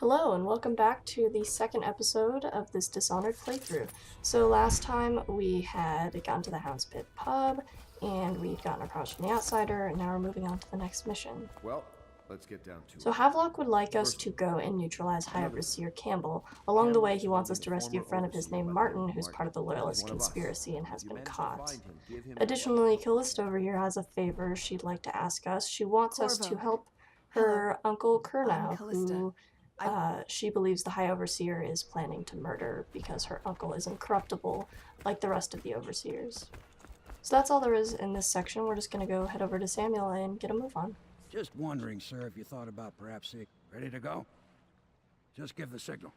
Hello and welcome back to the second episode of this Dishonored playthrough. So last time we had gotten to the Hound's Pit pub and we'd gotten across from the Outsider, and now we're moving on to the next mission. Well, let's get down to it. So Havelock would like us to go and neutralize High Overseer Campbell. Along the way he wants us to rescue a friend of his named Martin, who's part of the Loyalist conspiracy and has been caught. Additionally, Callista over here has a favor she'd like to ask us. She wants us to help her Uncle Kurnow, who she believes the High Overseer is planning to murder because her uncle is incorruptible like the rest of the Overseers. So that's all there is in this section. We're just going to go head over to Samuel and get a move on. Just wondering, sir, if you thought about perhaps ready to go? Just give the signal.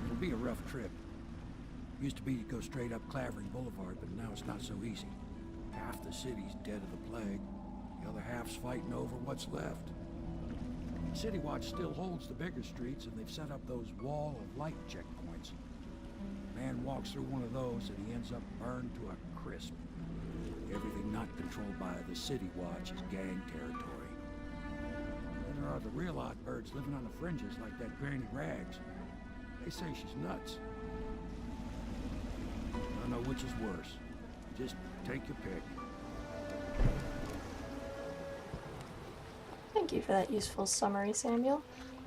It'll be a rough trip. Used to be you go straight up Clavering Boulevard, but now it's not so easy. Half the city's dead of the plague. The other half's fighting over what's left. City Watch still holds the bigger streets, and they've set up those wall of light checkpoints. Man walks through one of those, and he ends up burned to a crisp. Everything not controlled by the City Watch is gang territory. Then there are the real odd birds living on the fringes, like that Granny Rags. They say she's nuts. I don't know which is worse. Just take your pick. Thank you for that useful summary, Samuel.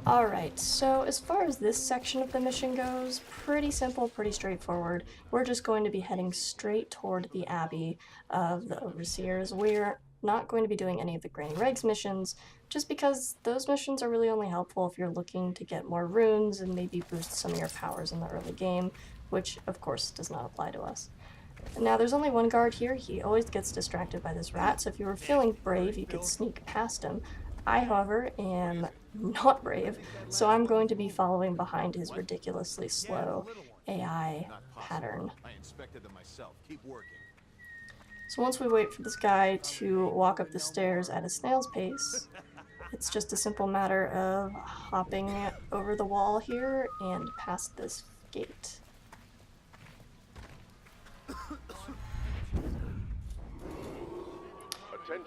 Alright, so as far as this section of the mission goes, pretty simple, pretty straightforward. We're just going to be heading straight toward the Abbey of the Overseers. We're not going to be doing any of the Granny Regs missions, just because those missions are really only helpful if you're looking to get more runes and maybe boost some of your powers in the early game, which of course does not apply to us. Now there's only one guard here. He always gets distracted by this rat, so if you were feeling brave you could sneak past him. I, however, am not brave, so I'm going to be following behind his ridiculously slow AI pattern. So once we wait for this guy to walk up the stairs at a snail's pace, it's just a simple matter of hopping over the wall here and past this gate.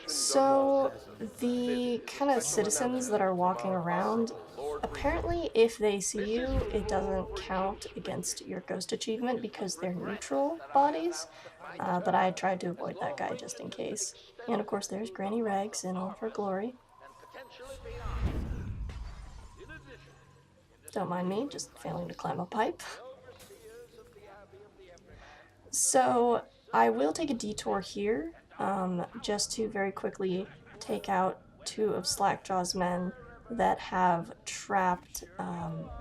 So the kind of citizens that are walking around, apparently if they see you, it doesn't count against your ghost achievement because they're neutral bodies, but I tried to avoid that guy just in case. And of course there's Granny Rags in all of her glory. Don't mind me, just failing to climb a pipe. So I will take a detour here, just to very quickly take out two of Slackjaw's men that have trapped,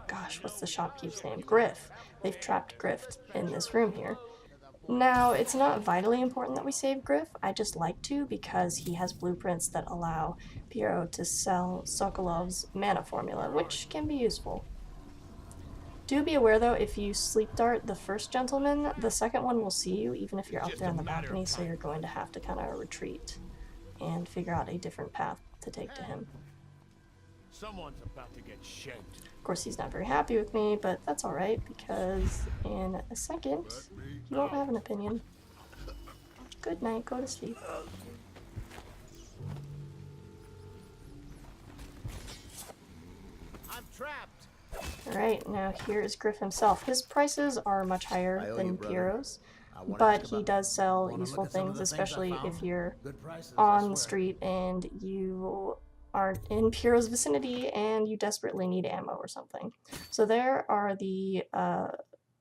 gosh, what's the shopkeep's name? Griff. They've trapped Griff in this room here. Now, it's not vitally important that we save Griff, I just like to because he has blueprints that allow Piero to sell Sokolov's mana formula, which can be useful. Do be aware though, if you sleep dart the first gentleman, the second one will see you even if you're up there on the balcony, so you're going to have to kind of retreat and figure out a different path to take to him. Someone's about to get shanked. Of course he's not very happy with me, but that's alright because in a second he won't have an opinion. Good night, go to sleep. I'm trapped. Alright, now here is Griff himself. His prices are much higher than Piero's, but he does sell useful things, especially if you're on the street and you aren't in Piero's vicinity and you desperately need ammo or something. So there are the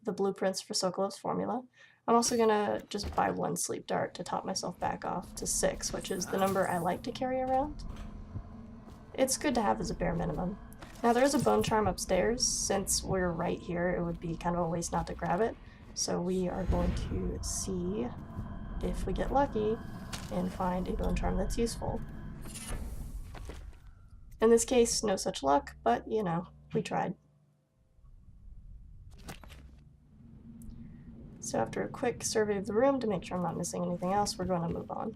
blueprints for Sokolov's formula. I'm also gonna just buy one sleep dart to top myself back off to 6, which is the number I like to carry around. It's good to have as a bare minimum. Now there is a bone charm upstairs. Since we're right here, it would be kind of a waste not to grab it. So we are going to see if we get lucky and find a bone charm that's useful. In this case, no such luck, but you know, we tried. So after a quick survey of the room to make sure I'm not missing anything else, we're going to move on.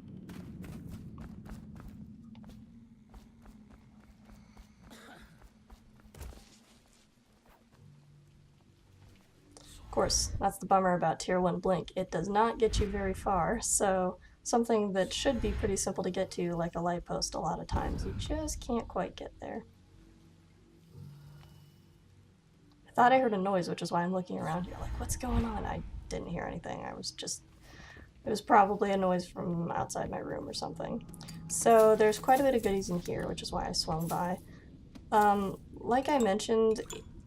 course, that's the bummer about Tier 1 Blink. It does not get you very far, so something that should be pretty simple to get to, like a light post, a lot of times, you just can't quite get there. I thought I heard a noise, which is why I'm looking around here like, what's going on? I didn't hear anything. It was probably a noise from outside my room or something. So there's quite a bit of goodies in here, which is why I swung by. Like I mentioned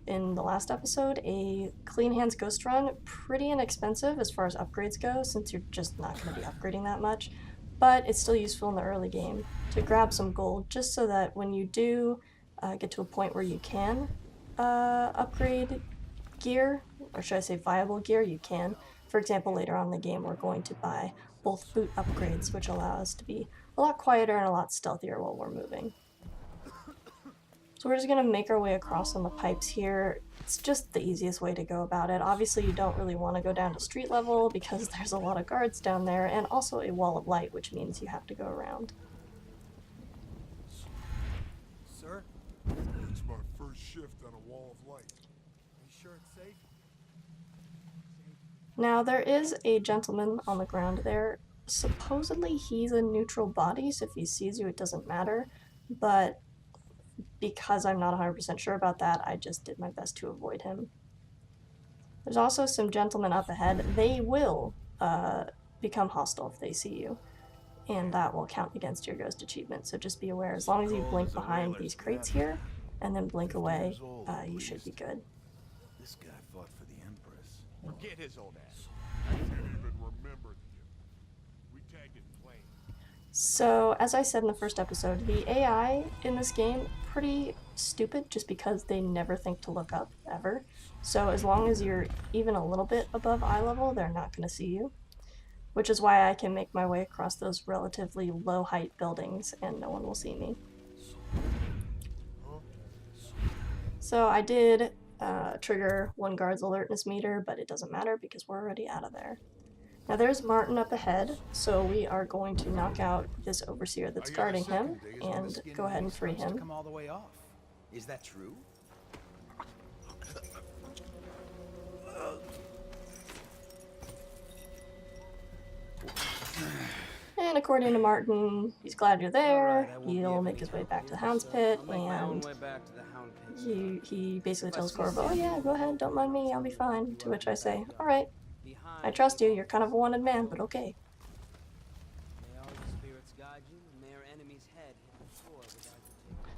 in the last episode, a Clean Hands Ghost Run, pretty inexpensive as far as upgrades go, since you're just not going to be upgrading that much, but it's still useful in the early game to grab some gold, just so that when you do get to a point where you can upgrade gear, or should I say viable gear, you can. For example, later on in the game we're going to buy both boot upgrades, which allow us to be a lot quieter and a lot stealthier while we're moving. So we're just going to make our way across on the pipes here. It's just the easiest way to go about it. Obviously you don't really want to go down to street level because there's a lot of guards down there, and also a wall of light, which means you have to go around. Sir? It's my first shift on a wall of light. Are you sure it's safe? Now there is a gentleman on the ground there. Supposedly he's a neutral body, so if he sees you it doesn't matter, but because I'm not 100% sure about that, I just did my best to avoid him. There's also some gentlemen up ahead. They will become hostile if they see you, and that will count against your ghost achievement, so just be aware. As long as you blink behind these crates here, and then blink away, you should be good. This guy fought for the Empress. Forget his old ass. I can't even remember the We tagged it plain. So, as I said in the first episode, the AI in this game, pretty stupid just because they never think to look up, ever. So as long as you're even a little bit above eye level, they're not going to see you. Which is why I can make my way across those relatively low height buildings and no one will see me. So I did trigger one guard's alertness meter, but it doesn't matter because we're already out of there. Now there's Martin up ahead, so we are going to knock out this overseer that's guarding him and go ahead and free him. Come all the way off. Is that true? And according to Martin, he's glad you're there, he'll make his way back to the Hound's Pit, and he basically tells Corvo, oh yeah, go ahead, don't mind me, I'll be fine. To which I say, alright, I trust you, you're kind of a wanted man, but okay.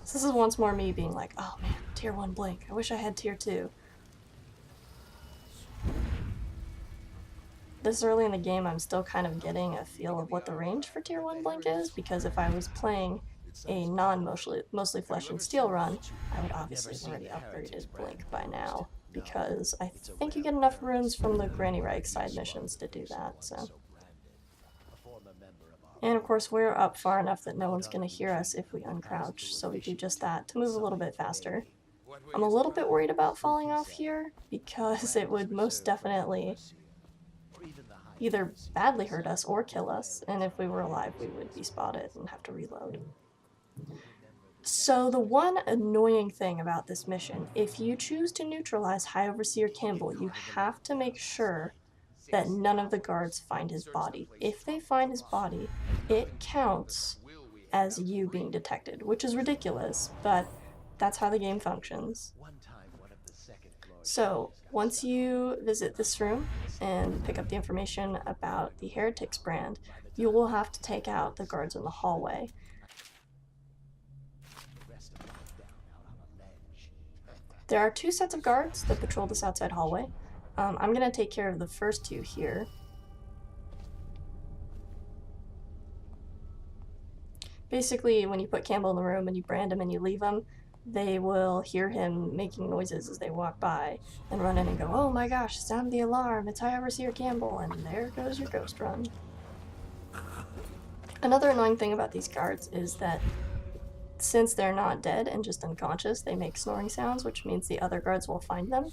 So this is once more me being like, oh man, Tier 1 Blink, I wish I had Tier 2. This early in the game, I'm still kind of getting a feel of what the range for Tier 1 Blink is, because if I was playing a non-mostly flesh and steel run, I would obviously have already upgraded Blink by now, because I think you get enough runes from the Granny Reich side missions to do that, so. And of course we're up far enough that no one's going to hear us if we uncrouch, so we do just that to move a little bit faster. I'm a little bit worried about falling off here, because it would most definitely either badly hurt us or kill us, and if we were alive we would be spotted and have to reload. So the one annoying thing about this mission, if you choose to neutralize High Overseer Campbell, you have to make sure that none of the guards find his body. If they find his body, it counts as you being detected, which is ridiculous, but that's how the game functions. So, once you visit this room and pick up the information about the Heretics brand, you will have to take out the guards in the hallway. There are two sets of guards that patrol this outside hallway. I'm going to take care of the first two here. Basically, when you put Campbell in the room and you brand him and you leave him, they will hear him making noises as they walk by and run in and go, oh my gosh, sound the alarm, it's High Overseer Campbell, and there goes your ghost run. Another annoying thing about these guards is that since they're not dead and just unconscious, they make snoring sounds, which means the other guards will find them.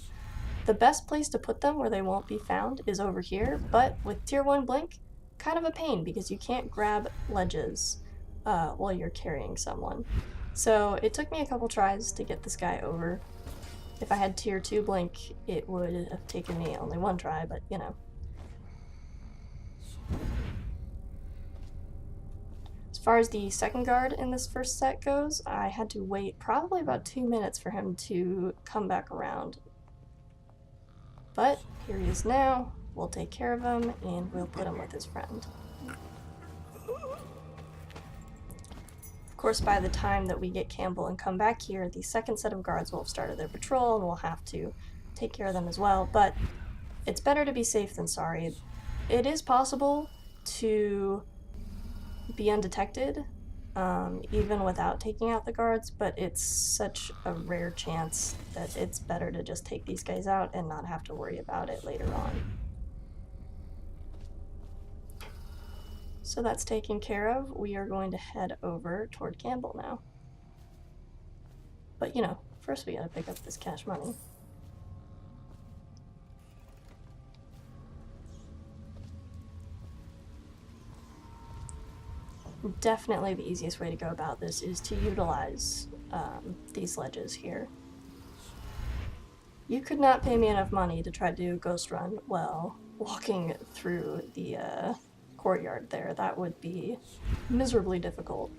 The best place to put them where they won't be found is over here, but with Tier 1 Blink, kind of a pain because you can't grab ledges while you're carrying someone. So it took me a couple tries to get this guy over, If I had tier 2 blink, it would have taken me only one try, but you know. As far as the second guard in this first set goes, I had to wait probably about 2 minutes for him to come back around. But here he is now. We'll take care of him, and we'll put him with his friend. Of course, by the time that we get Campbell and come back here, the second set of guards will have started their patrol, and we'll have to take care of them as well. But it's better to be safe than sorry. It is possible to be undetected, even without taking out the guards, but it's such a rare chance that it's better to just take these guys out and not have to worry about it later on. So that's taken care of. We are going to head over toward Campbell now. But you know, first we gotta pick up this cash money. Definitely the easiest way to go about this is to utilize these ledges here. You could not pay me enough money to try to do a ghost run while walking through the courtyard there. That would be miserably difficult.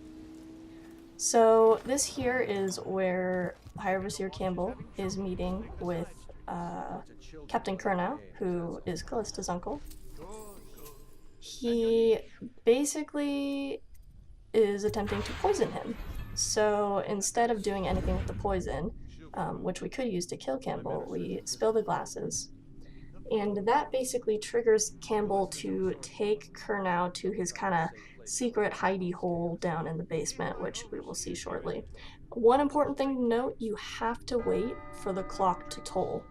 So this here is where High Overseer Campbell is meeting with Captain Kurnow, who is Callista's uncle. He basically is attempting to poison him. So instead of doing anything with the poison, which we could use to kill Campbell, we spill the glasses. And that basically triggers Campbell to take Kurnow to his kind of secret hidey hole down in the basement, which we will see shortly. One important thing to note, you have to wait for the clock to toll,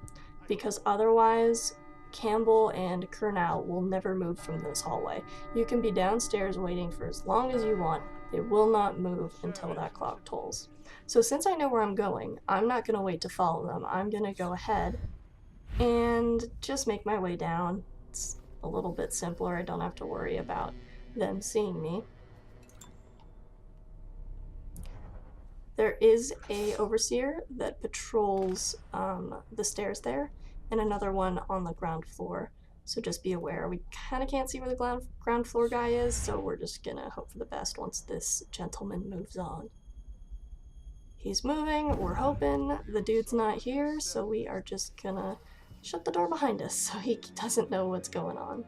because otherwise Campbell and Kurnow will never move from this hallway. You can be downstairs waiting for as long as you want. They will not move until that clock tolls. So since I know where I'm going, I'm not going to wait to follow them. I'm going to go ahead and just make my way down. It's a little bit simpler. I don't have to worry about them seeing me. There is a overseer that patrols the stairs there, and another one on the ground floor. So just be aware. We kind of can't see where the ground floor guy is, so we're just gonna hope for the best once this gentleman moves on. He's moving, we're hoping. The dude's not here, so we are just gonna shut the door behind us so he doesn't know what's going on.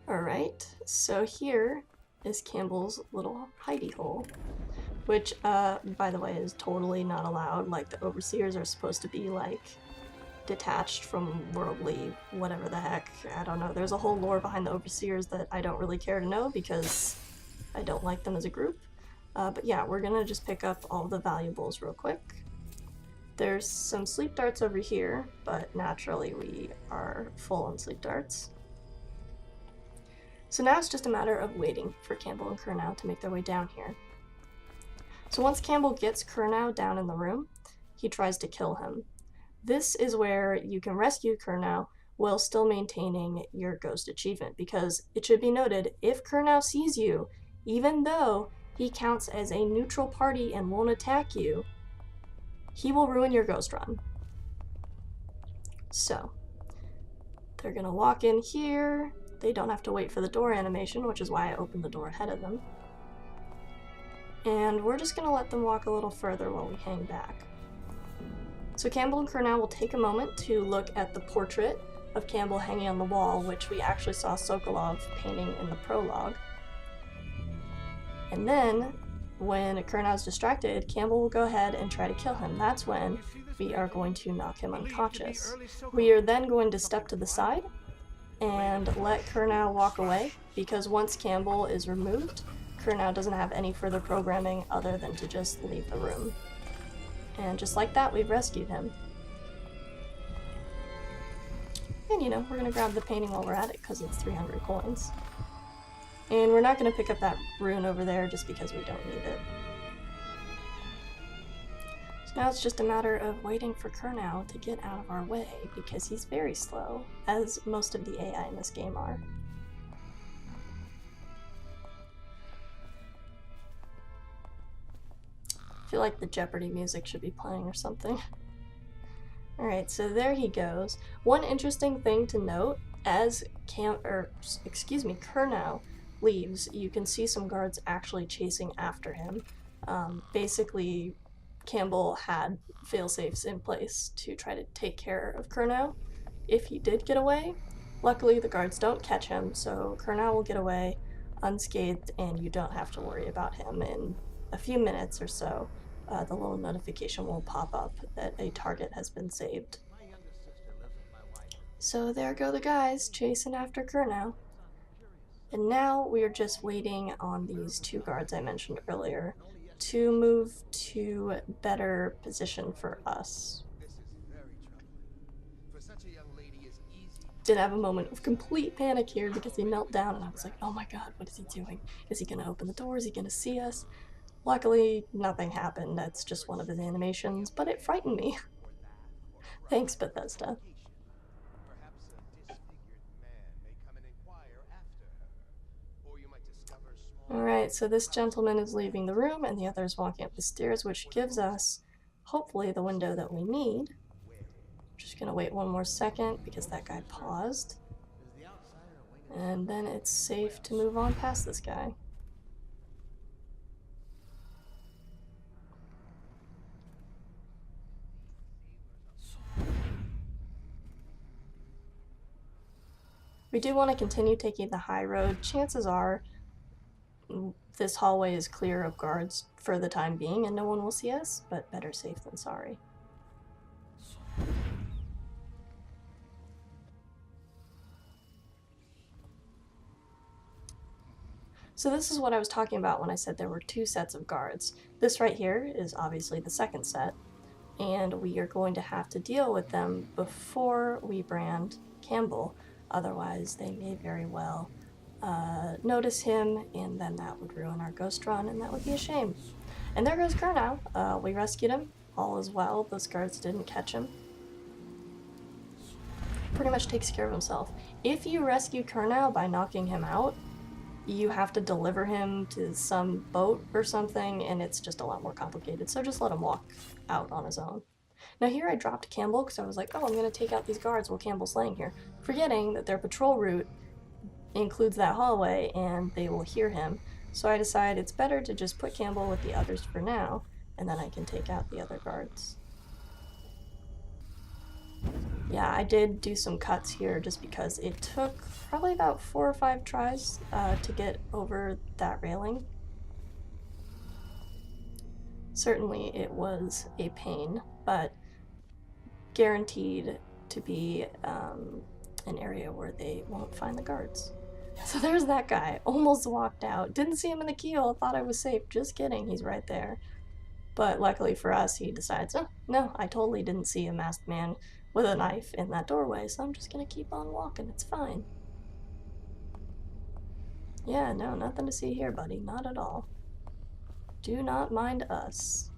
Alright, so here is Campbell's little hidey hole, which, by the way, is totally not allowed. Like, the overseers are supposed to be, like, detached from worldly whatever the heck. I don't know. There's a whole lore behind the overseers that I don't really care to know because I don't like them as a group. But yeah, we're gonna just pick up all the valuables real quick. There's some sleep darts over here, but naturally we are full on sleep darts. So now it's just a matter of waiting for Campbell and Kurnow to make their way down here. So once Campbell gets Kurnow down in the room, he tries to kill him. This is where you can rescue Kurnow while still maintaining your ghost achievement, because it should be noted, if Kurnow sees you, even though he counts as a neutral party and won't attack you, he will ruin your ghost run. So, they're gonna walk in here. They don't have to wait for the door animation, which is why I opened the door ahead of them. And we're just gonna let them walk a little further while we hang back. So Campbell and Kurnow will take a moment to look at the portrait of Campbell hanging on the wall, which we actually saw Sokolov painting in the prologue. And then, when Kurnow's distracted, Campbell will go ahead and try to kill him. That's when we are going to knock him unconscious. We are then going to step to the side and let Kurnow walk away, because once Campbell is removed, Kurnow doesn't have any further programming other than to just leave the room. And just like that, we've rescued him. And you know, we're gonna grab the painting while we're at it, because it's 300 coins. And we're not gonna pick up that rune over there just because we don't need it. So now it's just a matter of waiting for Kurnow to get out of our way, because he's very slow, as most of the AI in this game are. I feel like the Jeopardy music should be playing or something. Alright, so there he goes. One interesting thing to note, as Kurnow leaves, you can see some guards actually chasing after him. Basically, Campbell had failsafes in place to try to take care of Kurnow if he did get away. Luckily, the guards don't catch him, so Kurnow will get away unscathed, and you don't have to worry about him. In a few minutes or so, the little notification will pop up that a target has been saved. So there go the guys chasing after Kurnow. And now we are just waiting on these two guards I mentioned earlier to move to better position for us. Did have a moment of complete panic here because he knelt down and I was like, oh my god, what is he doing? Is he going to open the door? Is he going to see us? Luckily, nothing happened. That's just one of his animations, but it frightened me. Thanks, Bethesda. Alright, so this gentleman is leaving the room and the other is walking up the stairs, which gives us, hopefully, the window that we need. Just gonna wait one more second because that guy paused. And then it's safe to move on past this guy. We do want to continue taking the high road. Chances are this hallway is clear of guards for the time being and no one will see us, but better safe than sorry. So this is what I was talking about when I said there were two sets of guards. This right here is obviously the second set, and we are going to have to deal with them before we brand Campbell. Otherwise, they may very well notice him, and then that would ruin our ghost run, and that would be a shame. And there goes Kurnow. We rescued him. All is well. Those guards didn't catch him. Pretty much takes care of himself. If you rescue Kurnow by knocking him out, you have to deliver him to some boat or something, and it's just a lot more complicated. So just let him walk out on his own. Now here I dropped Campbell because I was like, oh, I'm going to take out these guards while Campbell's laying here, forgetting that their patrol route includes that hallway and they will hear him. So I decided it's better to just put Campbell with the others for now, and then I can take out the other guards. Yeah, I did do some cuts here just because it took probably about 4 or 5 tries to get over that railing. Certainly it was a pain, but guaranteed to be an area where they won't find the guards. So there's that guy, almost walked out, didn't see him in the keyhole, thought I was safe, just kidding, he's right there. But luckily for us, he decides, oh, no, I totally didn't see a masked man with a knife in that doorway, so I'm just gonna keep on walking, it's fine. Yeah, no, nothing to see here, buddy, not at all. Do not mind us.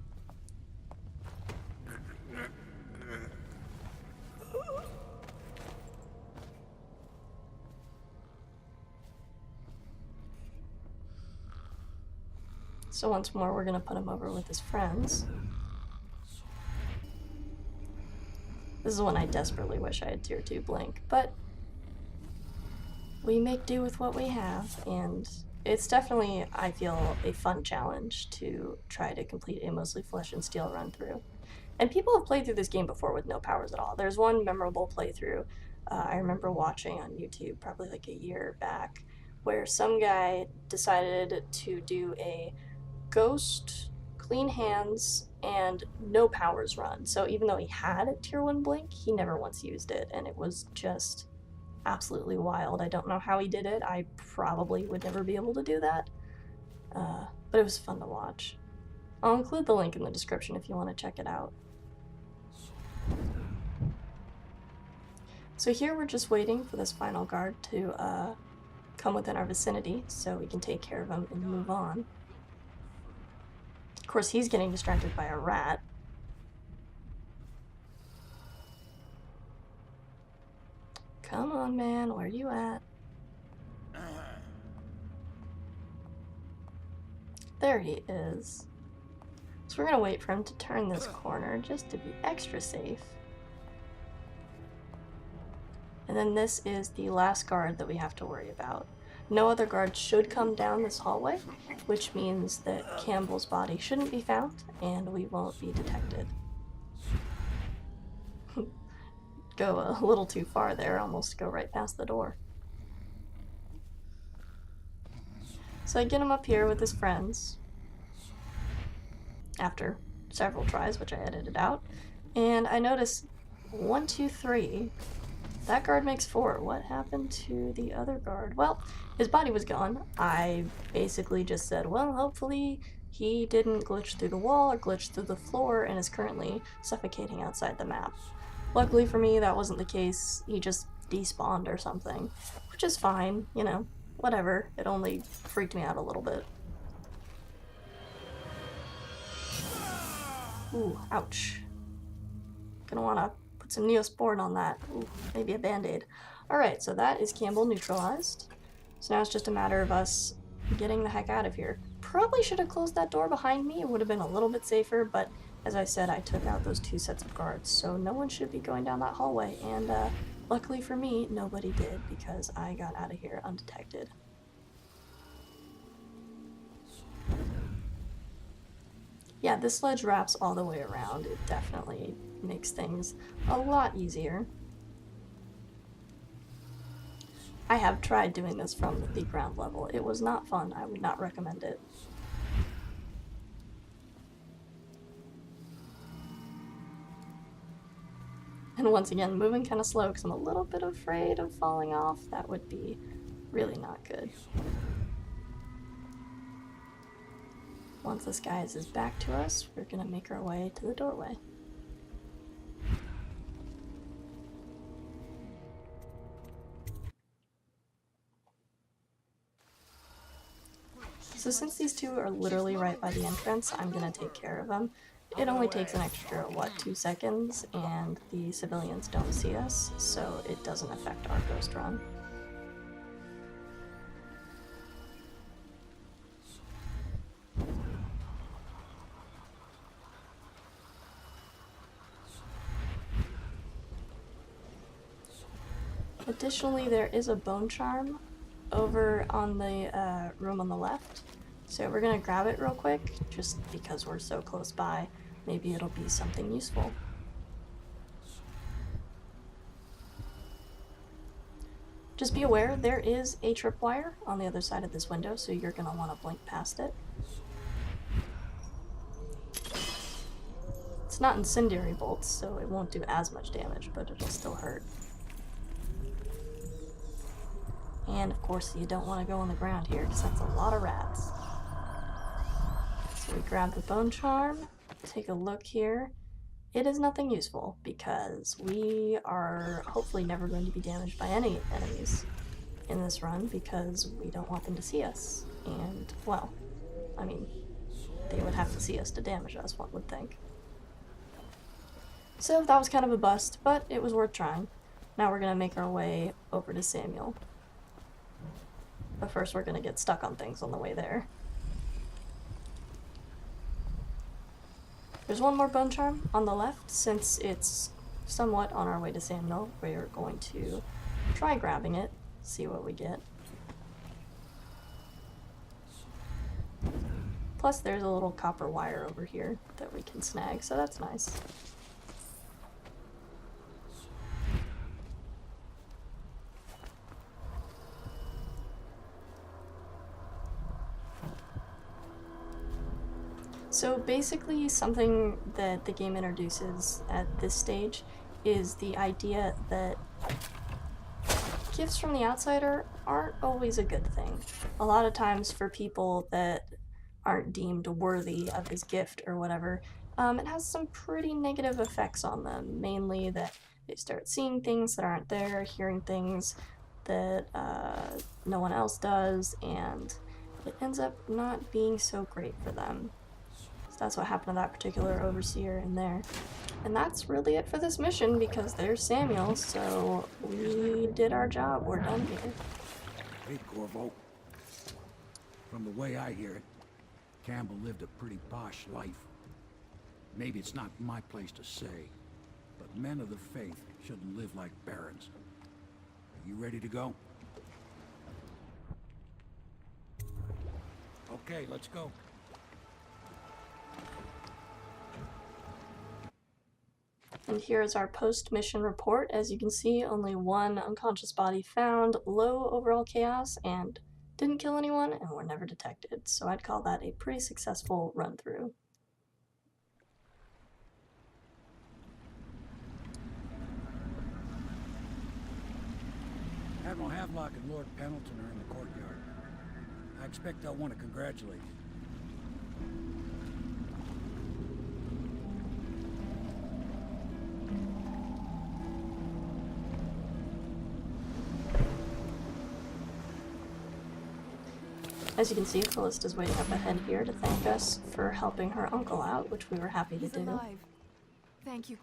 So once more, we're gonna put him over with his friends. This is when I desperately wish I had tier 2 blink, but we make do with what we have, and it's definitely, I feel, a fun challenge to try to complete a mostly flesh and steel run through. And people have played through this game before with no powers at all. There's one memorable playthrough I remember watching on YouTube probably like a year back, where some guy decided to do a ghost, clean hands, and no powers run. So even though he had a tier 1 blink, he never once used it, and it was just absolutely wild. I don't know how he did it. I probably would never be able to do that, but it was fun to watch. I'll include the link in the description if you want to check it out. So here we're just waiting for this final guard to come within our vicinity so we can take care of him and move on. Of course, he's getting distracted by a rat. Come on, man, where you at? There he is. So So we're gonna wait for him to turn this corner just to be extra safe. And then this is the last guard that we have to worry about. No other guards should come down this hallway, which means that Campbell's body shouldn't be found and we won't be detected. Go a little too far there, almost go right past the door. So I get him up here with his friends after several tries, which I edited out, and I notice 1, 2, 3. That guard makes 4. What happened to the other guard? Well, his body was gone. I basically just said, well, hopefully he didn't glitch through the wall or glitch through the floor and is currently suffocating outside the map. Luckily for me, that wasn't the case. He just despawned or something, which is fine, you know, whatever. It only freaked me out a little bit. Ooh, ouch. Gonna wanna put some Neosporin on that. Ooh, maybe a band-aid. Alright, so that is Campbell neutralized. So now it's just a matter of us getting the heck out of here. Probably should have closed that door behind me. It would have been a little bit safer, but as I said, I took out those 2 sets of guards, so no one should be going down that hallway, and luckily for me, nobody did, because I got out of here undetected. Yeah, this ledge wraps all the way around. It definitely makes things a lot easier. I have tried doing this from the ground level. It was not fun. I would not recommend it. And once again, moving kind of slow because I'm a little bit afraid of falling off. That would be really not good. Once this guy is back to us, we're gonna make our way to the doorway. So since these 2 are literally right by the entrance, I'm gonna take care of them. It only takes an extra, 2 seconds, and the civilians don't see us, so it doesn't affect our ghost run. Additionally, there is a bone charm over on the room on the left, so we're gonna grab it real quick, just because we're so close by. Maybe it'll be something useful. Just be aware, there is a tripwire on the other side of this window, so you're gonna want to blink past it. It's not incendiary bolts, so it won't do as much damage, but it'll still hurt. And of course, you don't want to go on the ground here, because that's a lot of rats. So we grab the bone charm, take a look here. It is nothing useful, because we are hopefully never going to be damaged by any enemies in this run, because we don't want them to see us. And, well, I mean, they would have to see us to damage us, one would think. So that was kind of a bust, but it was worth trying. Now we're going to make our way over to Samuel. But first we're gonna get stuck on things on the way there. There's one more bone charm on the left. Since it's somewhat on our way to Samuel, we're going to try grabbing it, see what we get. Plus there's a little copper wire over here that we can snag, so that's nice. So basically, something that the game introduces at this stage is the idea that gifts from the outsider aren't always a good thing. A lot of times for people that aren't deemed worthy of his gift or whatever, it has some pretty negative effects on them, mainly that they start seeing things that aren't there, hearing things that no one else does, and it ends up not being so great for them. That's what happened to that particular overseer in there. And that's really it for this mission, because there's Samuel, so we did our job. We're done here. Hey, Corvo. From the way I hear it, Campbell lived a pretty posh life. Maybe it's not my place to say, but men of the faith shouldn't live like barons. Are you ready to go? Okay, let's go. And here is our post-mission report. As you can see, only one unconscious body found, low overall chaos, and didn't kill anyone, and were never detected. So I'd call that a pretty successful run-through. Admiral Havelock and Lord Pendleton are in the courtyard. I expect they'll want to congratulate you. As you can see, Callista's waiting up ahead here to thank us for helping her uncle out, which we were happy to do. Alive. Thank you.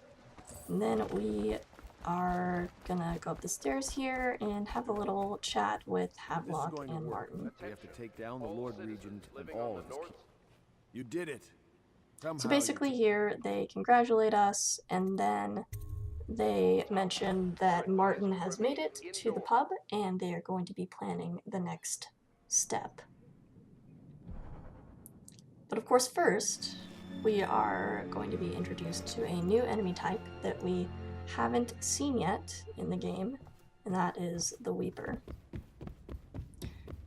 And then we are gonna go up the stairs here and have a little chat with Havelock and Martin. We have to take down the Lord Regent and all of his kids. You did it. So basically here, they congratulate us, and then they mention that Martin has made it to the pub, and they are going to be planning the next step. But of course first, we are going to be introduced to a new enemy type that we haven't seen yet in the game, and that is the Weeper.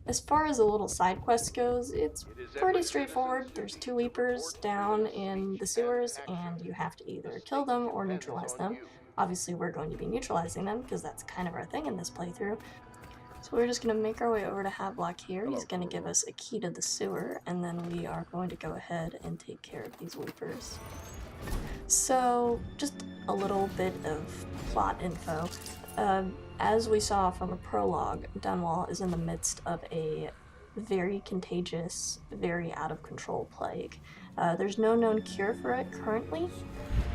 As far as the little side quest goes, it's pretty straightforward. There's 2 Weepers down in the sewers, and you have to either kill them or neutralize them. Obviously we're going to be neutralizing them, because that's kind of our thing in this playthrough. So we're just going to make our way over to Havelock here. He's going to give us a key to the sewer, and then we are going to go ahead and take care of these Weepers. So, just a little bit of plot info. As we saw from the prologue, Dunwall is in the midst of a very contagious, very out-of-control plague. There's no known cure for it currently.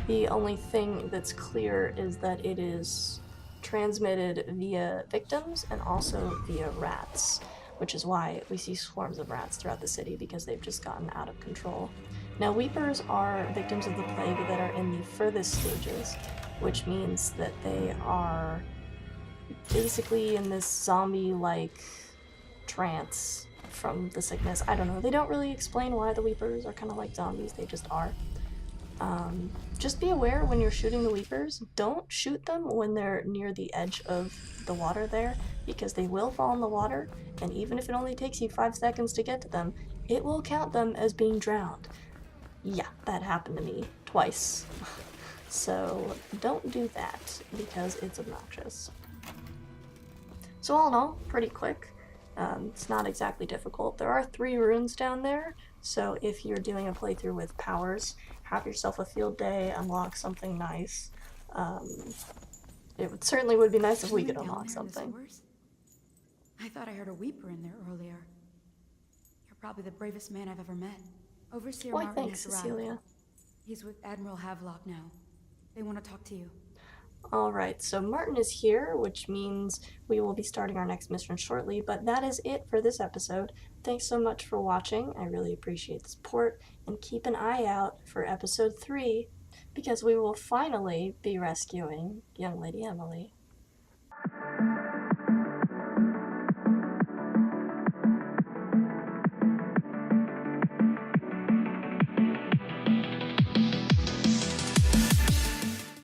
The only thing that's clear is that it is transmitted via victims and also via rats, which is why we see swarms of rats throughout the city, because they've just gotten out of control. Now, Weepers are victims of the plague that are in the furthest stages, which means that they are basically in this zombie-like trance from the sickness. I don't know, they don't really explain why the Weepers are kind of like zombies, they just are. Just be aware when you're shooting the Weepers, don't shoot them when they're near the edge of the water there, because they will fall in the water, and even if it only takes you 5 seconds to get to them, it will count them as being drowned. Yeah, that happened to me twice. So don't do that, because it's obnoxious. So all in all, pretty quick. It's not exactly difficult. There are 3 runes down there, so if you're doing a playthrough with powers, have yourself a field day, unlock something nice. It certainly would be nice if we could unlock something. I thought I heard a Weeper in there earlier. You're probably the bravest man I've ever met. Overseer Why, Martin thanks, has arrived. Cecilia. He's with Admiral Havelock now. They want to talk to you. Alright, so Martin is here, which means we will be starting our next mission shortly, but that is it for this episode. Thanks so much for watching, I really appreciate the support, and keep an eye out for episode 3, because we will finally be rescuing young Lady Emily.